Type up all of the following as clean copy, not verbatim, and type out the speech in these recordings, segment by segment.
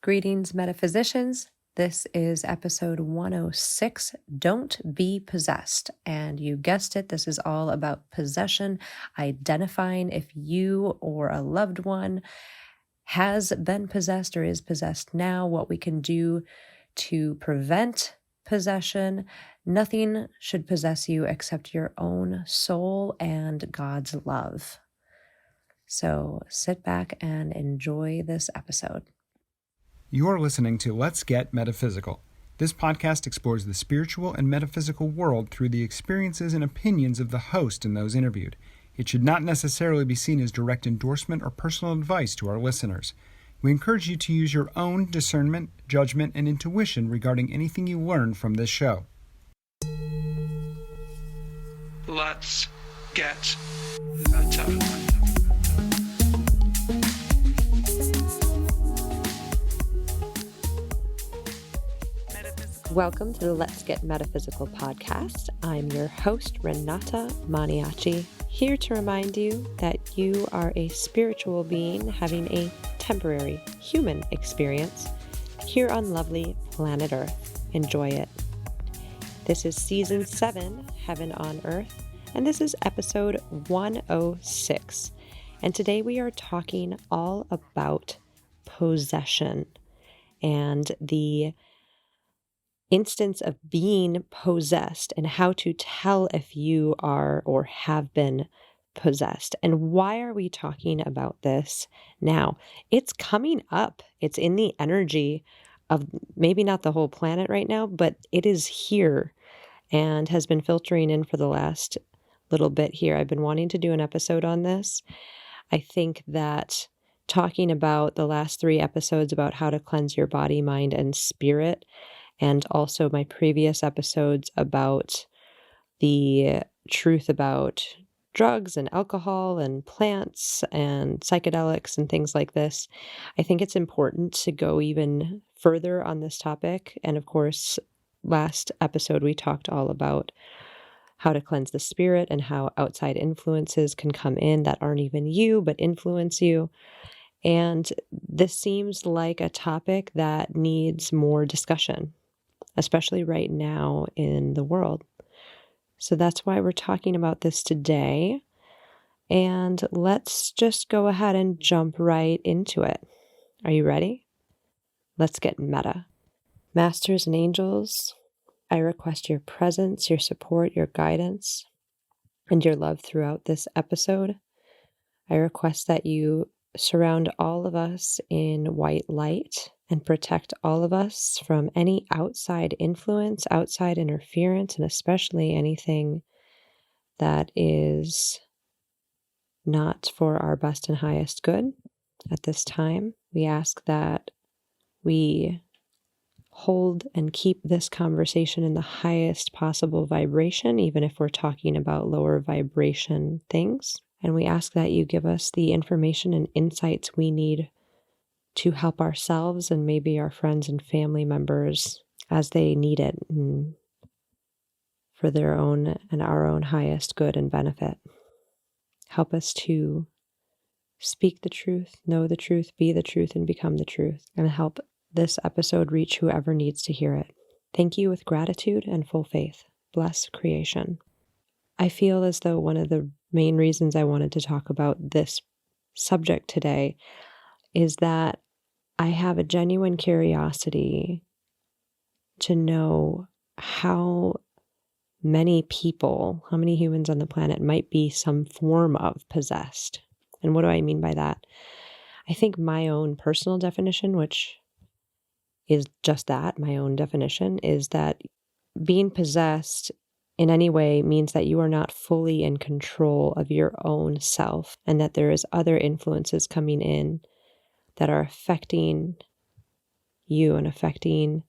Greetings, metaphysicians. This is episode 106, Don't Be Possessed. And you guessed it, this is all about possession, identifying if you or a loved one has been possessed or is possessed now, what we can do to prevent possession. Nothing should possess you except your own soul and God's love. So sit back and enjoy this episode. You're listening to Let's Get Metaphysical. This podcast explores the spiritual and metaphysical world through the experiences and opinions of the host and those interviewed. It should not necessarily be seen as direct endorsement or personal advice to our listeners. We encourage you to use your own discernment, judgment, and intuition regarding anything you learn from this show. Let's get meta. Welcome to the Let's Get Metaphysical podcast. I'm your host, Renata Maniaci, here to remind you that you are a spiritual being having a temporary human experience here on lovely planet Earth. Enjoy it. This is season 7, Heaven on Earth, and this is episode 106. And today we are talking all about possession and the instance of being possessed and how to tell if you are or have been possessed. And why are we talking about this now? It's coming up. It's in the energy of maybe not the whole planet right now, but it is here and has been filtering in for the last little bit here. I've been wanting to do an episode on this. I think that talking about the last 3 episodes about how to cleanse your body, mind, and spirit, and also my previous episodes about the truth about drugs and alcohol and plants and psychedelics and things like this. I think it's important to go even further on this topic. And of course, last episode we talked all about how to cleanse the spirit and how outside influences can come in that aren't even you, but influence you. And this seems like a topic that needs more discussion, especially right now in the world. So that's why we're talking about this today. And let's just go ahead and jump right into it. Are you ready? Let's get meta. Masters and angels, I request your presence, your support, your guidance, and your love throughout this episode. I request that you surround all of us in white light and protect all of us from any outside influence, outside interference, and especially anything that is not for our best and highest good at this time. We ask that we hold and keep this conversation in the highest possible vibration, even if we're talking about lower vibration things. And we ask that you give us the information and insights we need to help ourselves and maybe our friends and family members as they need it for their own and our own highest good and benefit. Help us to speak the truth, know the truth, be the truth, and become the truth, and help this episode reach whoever needs to hear it. Thank you with gratitude and full faith. Bless creation. I feel as though one of the main reasons I wanted to talk about this subject today is that I have a genuine curiosity to know how many people, how many humans on the planet might be some form of possessed. And what do I mean by that? I think my own personal definition, which is just that, my own definition, is that being possessed in any way means that you are not fully in control of your own self and that there is other influences coming in that are affecting you and affecting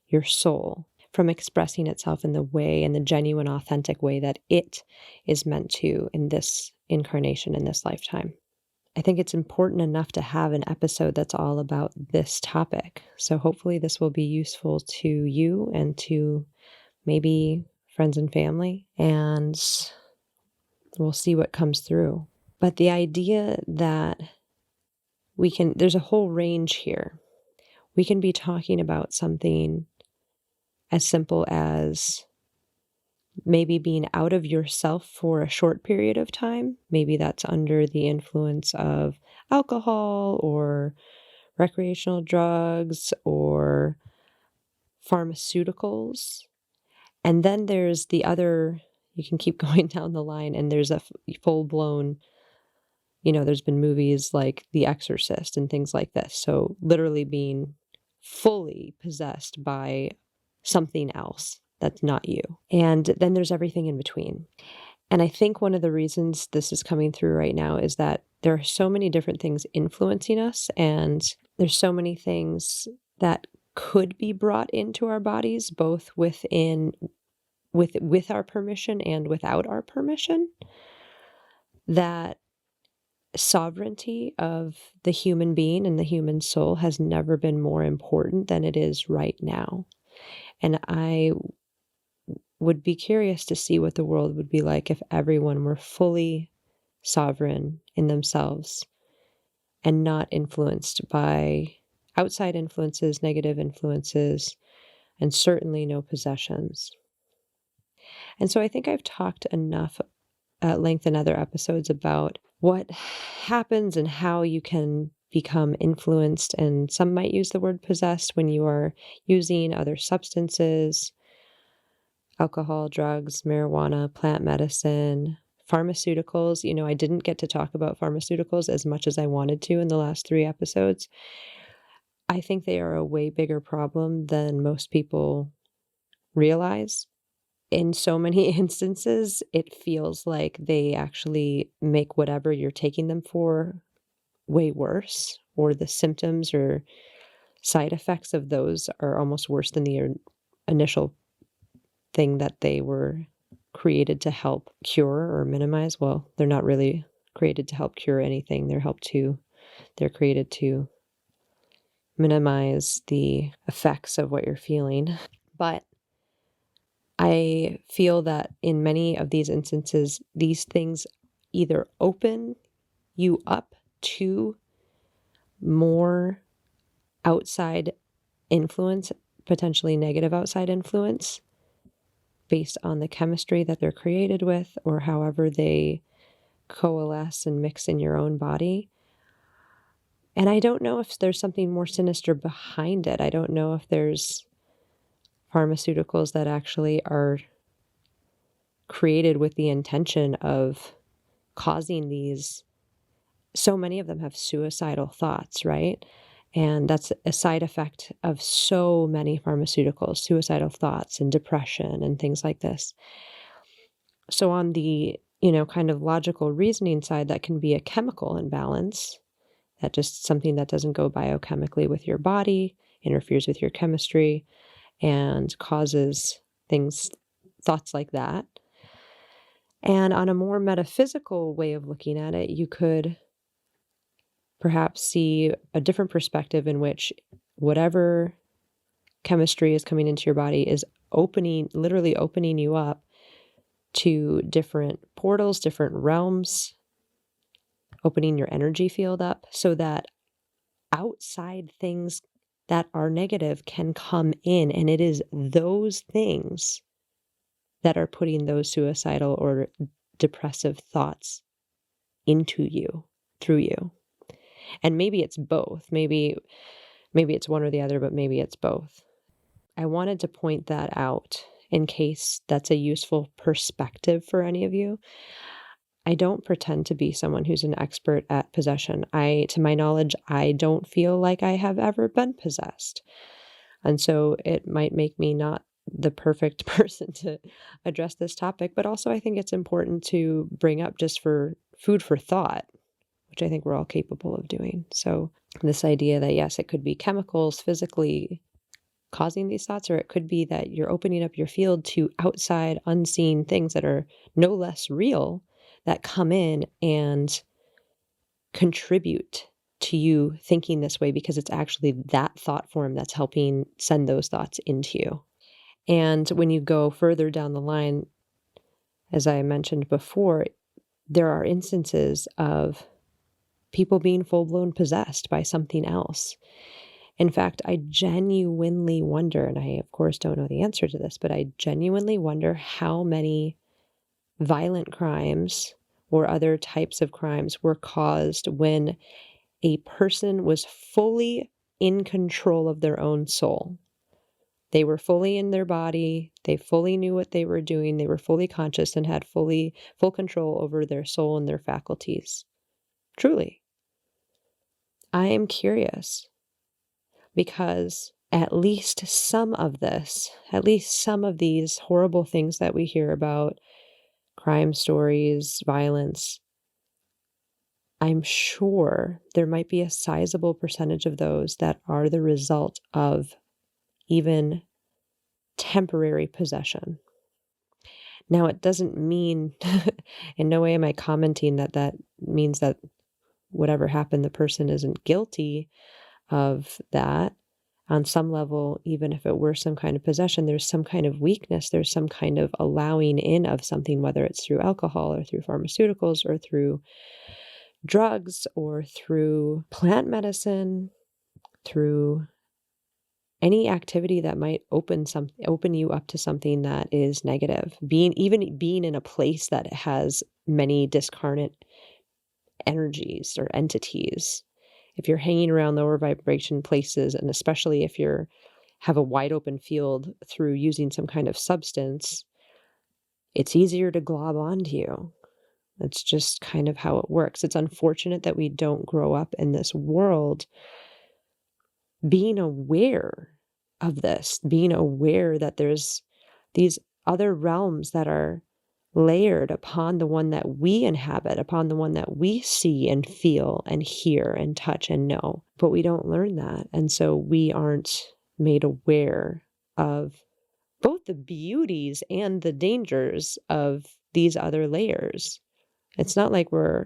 your soul from expressing itself in the way, in the genuine, authentic way that it is meant to in this incarnation, in this lifetime. I think it's important enough to have an episode that's all about this topic. So hopefully this will be useful to you and to maybe friends and family, and we'll see what comes through. But the idea that there's a whole range here. We can be talking about something as simple as maybe being out of yourself for a short period of time. Maybe that's under the influence of alcohol or recreational drugs or pharmaceuticals. And then there's the other, you can keep going down the line, and there's a full-blown, there's been movies like The Exorcist and things like this. So literally being fully possessed by something else that's not you. And then there's everything in between. And I think one of the reasons this is coming through right now is that there are so many different things influencing us, and there's so many things that could be brought into our bodies, both with our permission and without our permission, that sovereignty of the human being and the human soul has never been more important than it is right now. And I would be curious to see what the world would be like if everyone were fully sovereign in themselves and not influenced by outside influences, negative influences, and certainly no possessions. And so I think I've talked enough at length in other episodes about what happens and how you can become influenced, and some might use the word possessed when you are using other substances, alcohol, drugs, marijuana, plant medicine, pharmaceuticals. I didn't get to talk about pharmaceuticals as much as I wanted to in the last 3 episodes. I think they are a way bigger problem than most people realize. In so many instances, it feels like they actually make whatever you're taking them for way worse, or the symptoms or side effects of those are almost worse than the initial thing that they were created to help cure or minimize. Well, they're not really created to help cure anything. They're created to minimize the effects of what you're feeling. But I feel that in many of these instances, these things either open you up to more outside influence, potentially negative outside influence, based on the chemistry that they're created with, or however they coalesce and mix in your own body. And I don't know if there's something more sinister behind it. I don't know if there's pharmaceuticals that actually are created with the intention of causing these. So many of them have suicidal thoughts, right? And that's a side effect of so many pharmaceuticals, suicidal thoughts and depression and things like this. So on the, kind of logical reasoning side, that can be a chemical imbalance, that just something that doesn't go biochemically with your body, interferes with your chemistry, and causes thoughts like that. And on a more metaphysical way of looking at it, you could perhaps see a different perspective in which whatever chemistry is coming into your body is literally opening you up to different portals, different realms, opening your energy field up so that outside things that are negative can come in. And it is those things that are putting those suicidal or depressive thoughts into you, through you. And maybe it's both. Maybe it's one or the other, but maybe it's both. I wanted to point that out in case that's a useful perspective for any of you. I don't pretend to be someone who's an expert at possession. To my knowledge, I don't feel like I have ever been possessed. And so it might make me not the perfect person to address this topic, but also I think it's important to bring up just for food for thought, which I think we're all capable of doing. So this idea that, yes, it could be chemicals physically causing these thoughts, or it could be that you're opening up your field to outside unseen things that are no less real that come in and contribute to you thinking this way, because it's actually that thought form that's helping send those thoughts into you. And when you go further down the line, as I mentioned before, there are instances of people being full-blown possessed by something else. In fact, I genuinely wonder, and I of course don't know the answer to this, but I genuinely wonder how many violent crimes or other types of crimes were caused when a person was fully in control of their own soul. They were fully in their body. They fully knew what they were doing. They were fully conscious and had full control over their soul and their faculties. Truly. I am curious because at least some of this, at least some of these horrible things that we hear about, crime stories, violence, I'm sure there might be a sizable percentage of those that are the result of even temporary possession. Now, it doesn't mean, in no way am I commenting that that means that whatever happened, the person isn't guilty of that. On some level, even if it were some kind of possession, there's some kind of weakness, there's some kind of allowing in of something, whether it's through alcohol or through pharmaceuticals or through drugs or through plant medicine, through any activity that might open you up to something that is negative. Being in a place that has many discarnate energies or entities. If you're hanging around lower vibration places, and especially if you have a wide open field through using some kind of substance, it's easier to glob onto you. That's just kind of how it works. It's unfortunate that we don't grow up in this world being aware of this, being aware that there's these other realms that are layered upon the one that we inhabit, upon the one that we see and feel and hear and touch and know. But we don't learn that. And so we aren't made aware of both the beauties and the dangers of these other layers. It's not like we're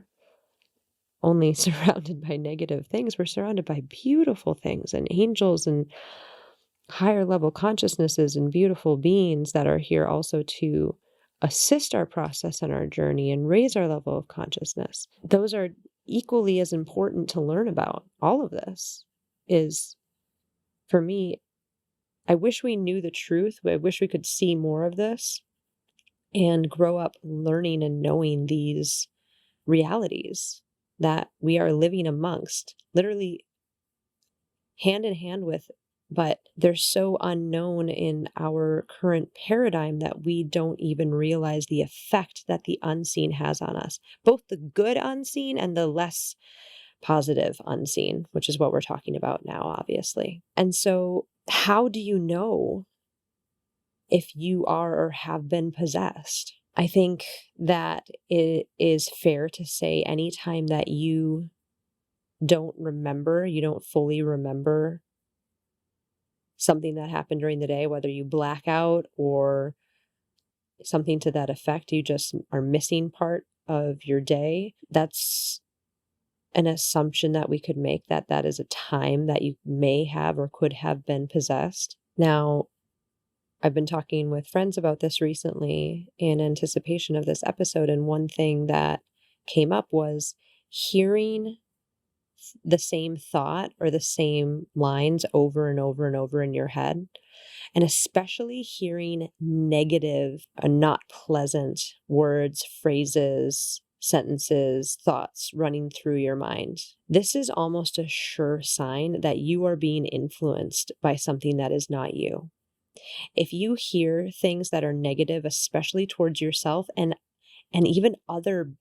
only surrounded by negative things. We're surrounded by beautiful things and angels and higher level consciousnesses and beautiful beings that are here also to assist our process and our journey and raise our level of consciousness. Those are equally as important to learn about. All of this is, for me, I wish we knew the truth. I wish we could see more of this and grow up learning and knowing these realities that we are living amongst, literally hand in hand with, but they're so unknown in our current paradigm that we don't even realize the effect that the unseen has on us, both the good unseen and the less positive unseen, which is what we're talking about now, obviously. And so how do you know if you are or have been possessed? I think that it is fair to say anytime that you don't remember, you don't fully remember something that happened during the day, whether you black out or something to that effect, you just are missing part of your day. That's an assumption that we could make, that that is a time that you may have or could have been possessed. Now, I've been talking with friends about this recently in anticipation of this episode, and one thing that came up was hearing the same thought or the same lines over and over and over in your head, and especially hearing negative and not pleasant words, phrases, sentences, thoughts running through your mind. This is almost a sure sign that you are being influenced by something that is not you. If you hear things that are negative, especially towards yourself and even other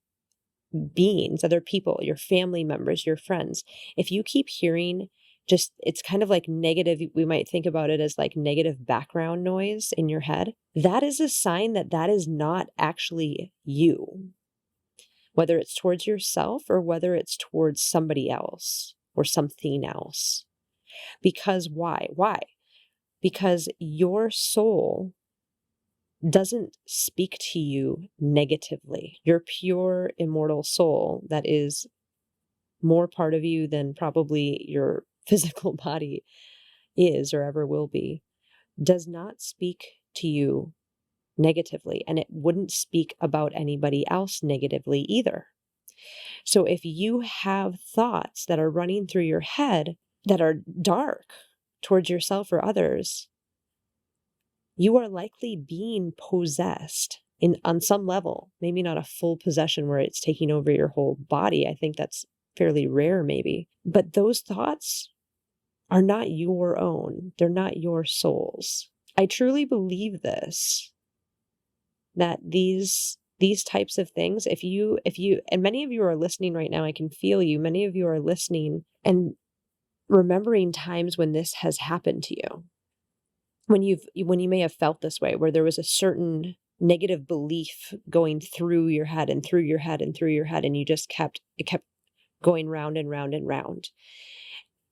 beings, other people, your family members, your friends, if you keep hearing just, it's kind of like negative, we might think about it as like negative background noise in your head, that is a sign that that is not actually you, whether it's towards yourself or whether it's towards somebody else or something else. Because why? Why? Because your soul doesn't speak to you negatively. Your pure immortal soul that is more part of you than probably your physical body is or ever will be, does not speak to you negatively, and it wouldn't speak about anybody else negatively either. So if you have thoughts that are running through your head, that are dark towards yourself or others, you are likely being possessed on some level. Maybe not a full possession where it's taking over your whole body. I think that's fairly rare maybe. But those thoughts are not your own. They're not your soul's. I truly believe this, that these types of things, if you, and many of you are listening right now, I can feel you. Many of you are listening and remembering times when this has happened to you. When you may have felt this way, where there was a certain negative belief going through your head and through your head and through your head, and it kept going round and round and round.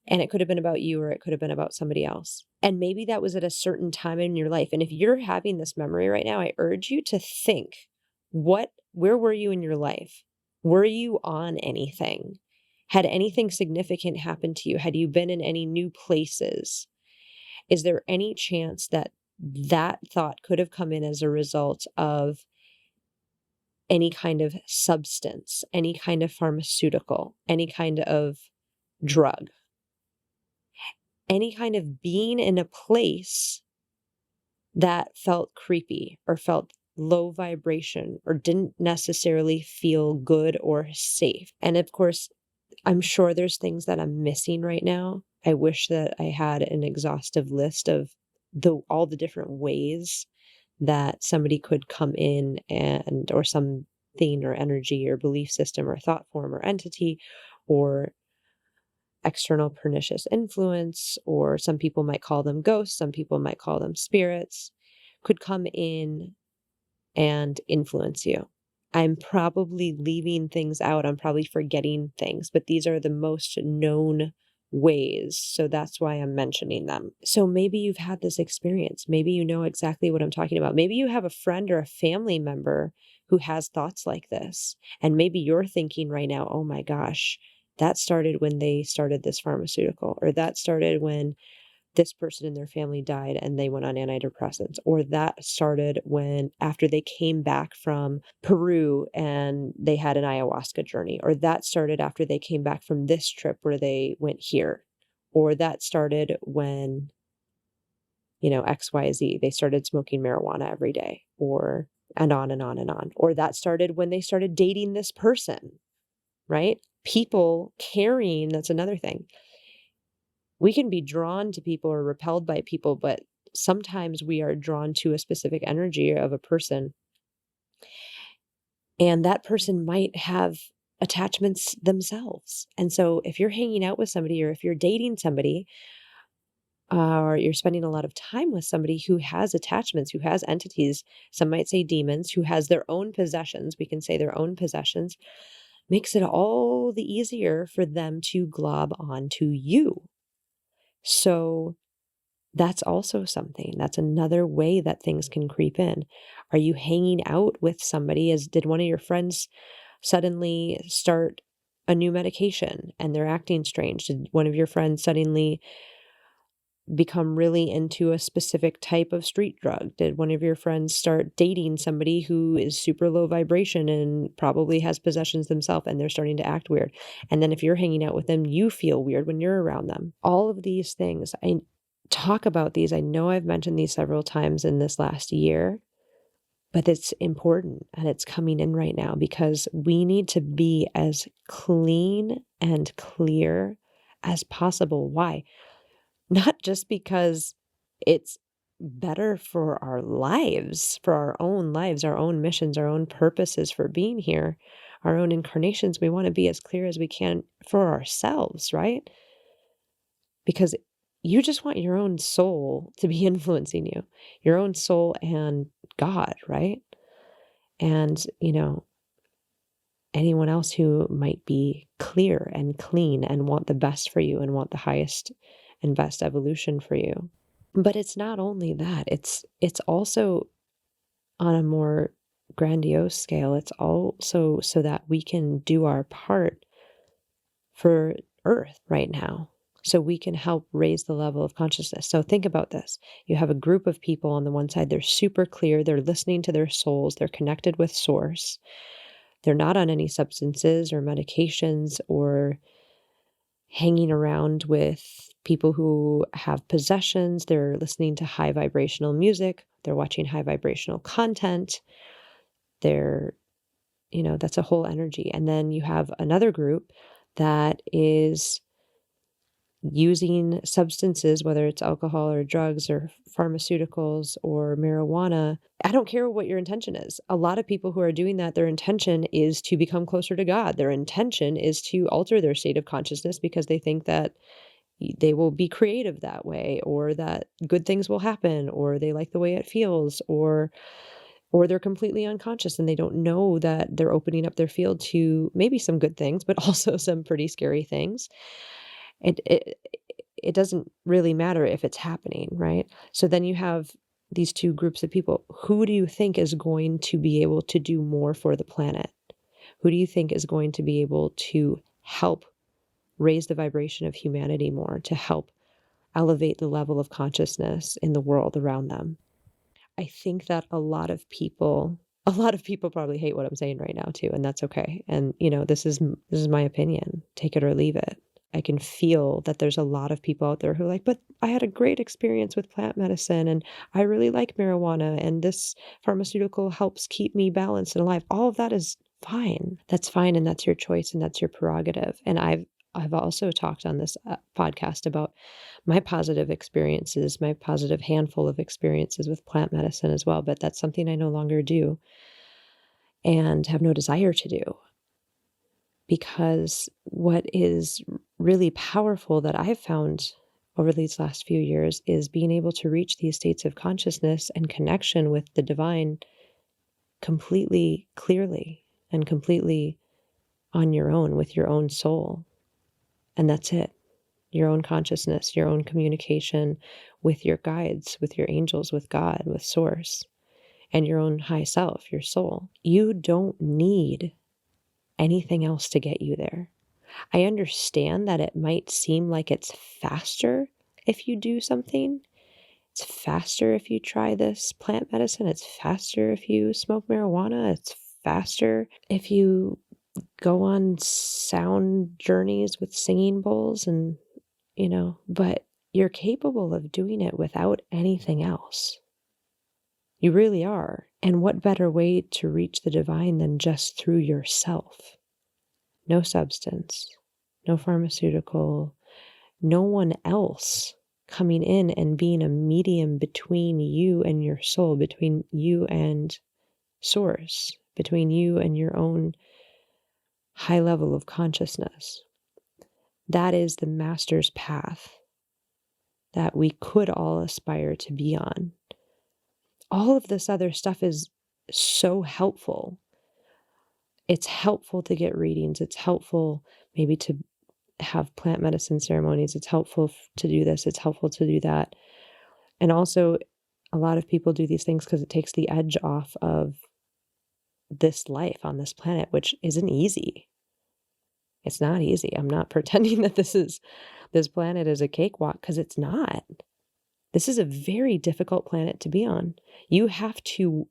And it could have been about you, or it could have been about somebody else. And maybe that was at a certain time in your life. And if you're having this memory right now, I urge you to think, where were you in your life? Were you on anything? Had anything significant happened to you? Had you been in any new places? Is there any chance that thought could have come in as a result of any kind of substance, any kind of pharmaceutical, any kind of drug, any kind of being in a place that felt creepy or felt low vibration or didn't necessarily feel good or safe? And of course, I'm sure there's things that I'm missing right now. I wish that I had an exhaustive list of all the different ways that somebody could come in or something or energy or belief system or thought form or entity or external pernicious influence, or some people might call them ghosts, some people might call them spirits, could come in and influence you. I'm probably leaving things out. I'm probably forgetting things, but these are the most known ways. So that's why I'm mentioning them. So maybe you've had this experience. Maybe you know exactly what I'm talking about. Maybe you have a friend or a family member who has thoughts like this. And maybe you're thinking right now, oh my gosh, that started when they started this pharmaceutical, or that started when this person in their family died and they went on antidepressants, or that started after they came back from Peru and they had an ayahuasca journey, or that started after they came back from this trip where they went here, or that started when, XYZ, they started smoking marijuana every day, and on and on and on, or that started when they started dating this person, right? People carrying, that's another thing. We can be drawn to people or repelled by people, but sometimes we are drawn to a specific energy of a person. And that person might have attachments themselves. And so if you're hanging out with somebody, or if you're dating somebody, or you're spending a lot of time with somebody who has attachments, who has entities, some might say demons, who has their own possessions, we can say their own possessions, makes it all the easier for them to glob onto you. So that's also something. That's another way that things can creep in. Are you hanging out with somebody? Did one of your friends suddenly start a new medication and they're acting strange? Did one of your friends suddenly become really into a specific type of street drug? Did one of your friends start dating somebody who is super low vibration and probably has possessions themselves, and they're starting to act weird? And then if you're hanging out with them, you feel weird when you're around them. All of these things, I talk about these. I know I've mentioned these several times in this last year, but it's important and it's coming in right now because we need to be as clean and clear as possible. Why? Not just because it's better for our lives, for our own lives, our own missions, our own purposes for being here, our own incarnations. We want to be as clear as we can for ourselves, right? Because you just want your own soul to be influencing you, your own soul and God, right? And, anyone else who might be clear and clean and want the best for you and want the highest and best evolution for you. But it's not only that, it's also on a more grandiose scale. It's also so that we can do our part for Earth right now, so we can help raise the level of consciousness. So think about this. You have a group of people on the one side, they're super clear, they're listening to their souls, they're connected with source. They're not on any substances or medications or hanging around with people who have possessions. They're listening to high vibrational music. They're watching high vibrational content. They're, that's a whole energy. And then you have another group that is using substances, whether it's alcohol or drugs or pharmaceuticals or marijuana. I don't care what your intention is. A lot of people who are doing that, their intention is to become closer to God. Their intention is to alter their state of consciousness because they think that they will be creative that way, or that good things will happen, or they like the way it feels, or they're completely unconscious and they don't know that they're opening up their field to maybe some good things, but also some pretty scary things. It doesn't really matter if it's happening, right? So then you have these two groups of people. Who do you think is going to be able to do more for the planet? Who do you think is going to be able to help raise the vibration of humanity more, to help elevate the level of consciousness in the world around them? I think that a lot of people probably hate what I'm saying right now too, and that's okay. And this is my opinion. Take it or leave it. I can feel that there's a lot of people out there who are like, but I had a great experience with plant medicine and I really like marijuana and this pharmaceutical helps keep me balanced and alive. All of that is fine. That's fine. And that's your choice and that's your prerogative. And I've also talked on this podcast about my positive experiences, my positive handful of experiences with plant medicine as well. But that's something I no longer do and have no desire to do. Because what is really powerful that I've found over these last few years is being able to reach these states of consciousness and connection with the divine completely clearly and completely on your own with your own soul. And that's it. Your own consciousness, your own communication with your guides, with your angels, with God, with Source, and your own high self, your soul. You don't need anything else to get you there. I understand that it might seem like it's faster if you do something. It's faster if you try this plant medicine. It's faster if you smoke marijuana. It's faster if you go on sound journeys with singing bowls and, but you're capable of doing it without anything else. You really are. And what better way to reach the divine than just through yourself? No substance, no pharmaceutical, no one else coming in and being a medium between you and your soul, between you and Source, between you and your own high level of consciousness. That is the master's path that we could all aspire to be on. All of this other stuff is so helpful. It's helpful to get readings. It's helpful maybe to have plant medicine ceremonies. It's helpful to do this. It's helpful to do that. And also, a lot of people do these things because it takes the edge off of this life on this planet, which isn't easy. It's not easy. I'm not pretending that this planet is a cakewalk, because it's not. This is a very difficult planet to be on. You have to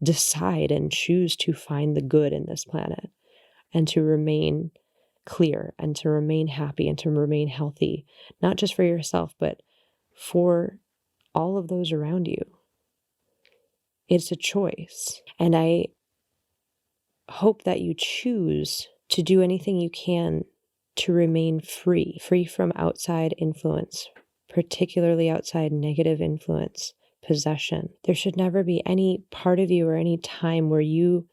decide and choose to find the good in this planet and to remain clear and to remain happy and to remain healthy, not just for yourself, but for all of those around you. It's a choice. And I hope that you choose to do anything you can to remain free from outside influence, particularly outside negative influence, possession. There should never be any part of you or any time where you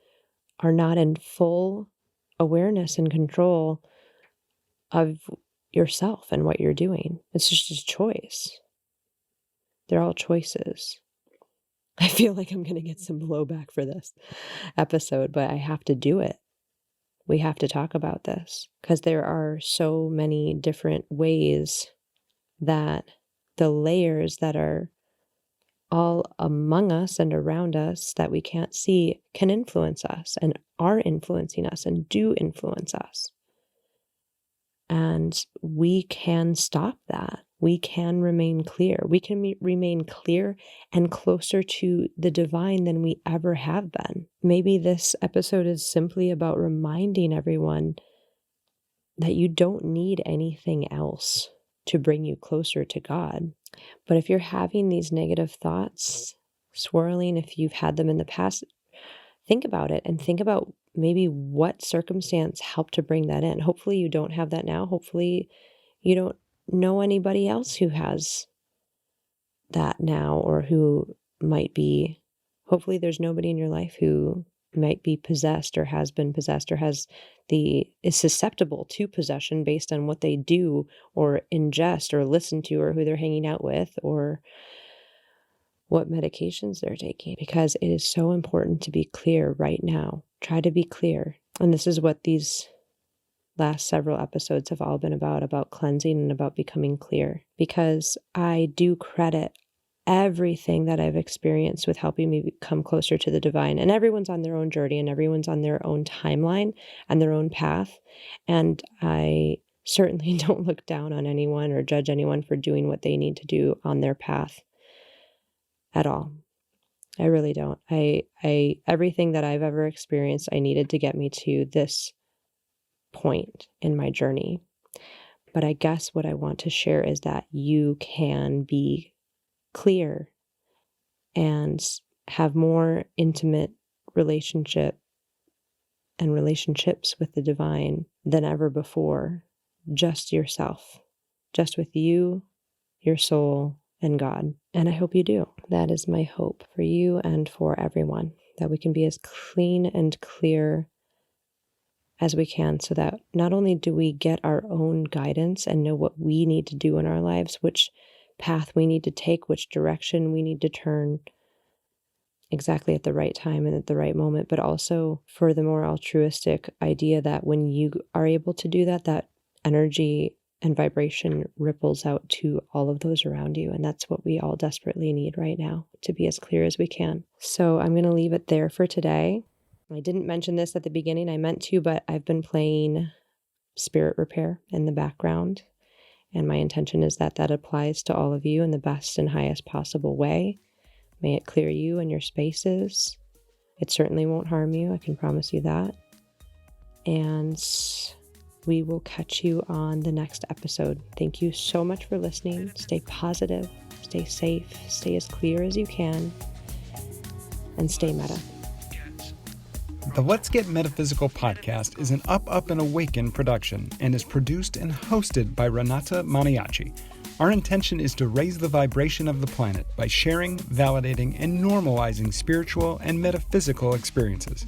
are not in full awareness and control of yourself and what you're doing. It's just a choice. They're all choices. I feel like I'm going to get some blowback for this episode, but I have to do it. We have to talk about this because there are so many different ways that the layers that are all among us and around us that we can't see can influence us and are influencing us and do influence us. And we can stop that. We can remain clear. We can remain clear and closer to the divine than we ever have been. Maybe this episode is simply about reminding everyone that you don't need anything else to bring you closer to God. But if you're having these negative thoughts swirling, if you've had them in the past, think about it and think about maybe what circumstance helped to bring that in. Hopefully you don't have that now. Hopefully you don't know anybody else who has that now, or who might be. Hopefully there's nobody in your life who might be possessed or has been possessed or is susceptible to possession based on what they do or ingest or listen to, or who they're hanging out with, or what medications they're taking, because it is so important to be clear right now. Try to be clear. And this is what these last several episodes have all been about cleansing and about becoming clear, because I do credit everything that I've experienced with helping me come closer to the divine. And everyone's on their own journey, and everyone's on their own timeline and their own path. And I certainly don't look down on anyone or judge anyone for doing what they need to do on their path at all. I really don't. Everything that I've ever experienced, I needed to get me to this point in my journey. But I guess what I want to share is that you can be clear and have more intimate relationships with the divine than ever before. Just yourself, just with you, your soul, and God. And I hope you do. That is my hope for you and for everyone, that we can be as clean and clear as we can, so that not only do we get our own guidance and know what we need to do in our lives, which path we need to take, which direction we need to turn exactly at the right time and at the right moment, but also for the more altruistic idea that when you are able to do that, that energy and vibration ripples out to all of those around you. And that's what we all desperately need right now, to be as clear as we can. So I'm going to leave it there for today. I didn't mention this at the beginning. I meant to, but I've been playing Spirit Repair in the background. And my intention is that that applies to all of you in the best and highest possible way. May it clear you and your spaces. It certainly won't harm you. I can promise you that. And we will catch you on the next episode. Thank you so much for listening. Stay positive, stay safe, stay as clear as you can, and stay meta. The Let's Get Metaphysical podcast is an Up and Awaken production and is produced and hosted by Renata Maniaci. Our intention is to raise the vibration of the planet by sharing, validating, and normalizing spiritual and metaphysical experiences.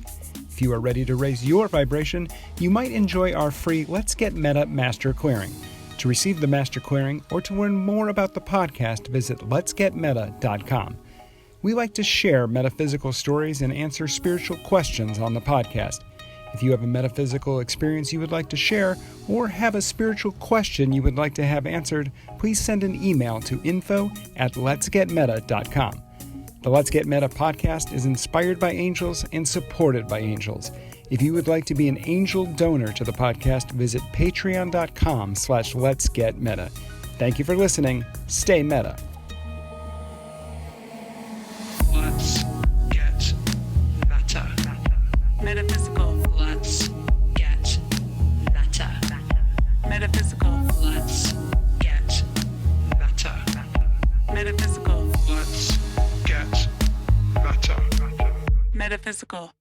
If you are ready to raise your vibration, you might enjoy our free Let's Get Meta Master Clearing. To receive the Master Clearing or to learn more about the podcast, visit letsgetmeta.com. We like to share metaphysical stories and answer spiritual questions on the podcast. If you have a metaphysical experience you would like to share, or have a spiritual question you would like to have answered, please send an email to info@letsgetmeta.com. The Let's Get Meta podcast is inspired by angels and supported by angels. If you would like to be an angel donor to the podcast, visit patreon.com/letsgetmeta. Thank you for listening. Stay meta. Let's get meta. Metaphysical. Let's get meta. Metaphysical. Let's get meta. Metaphysical. Let's get meta. Metaphysical.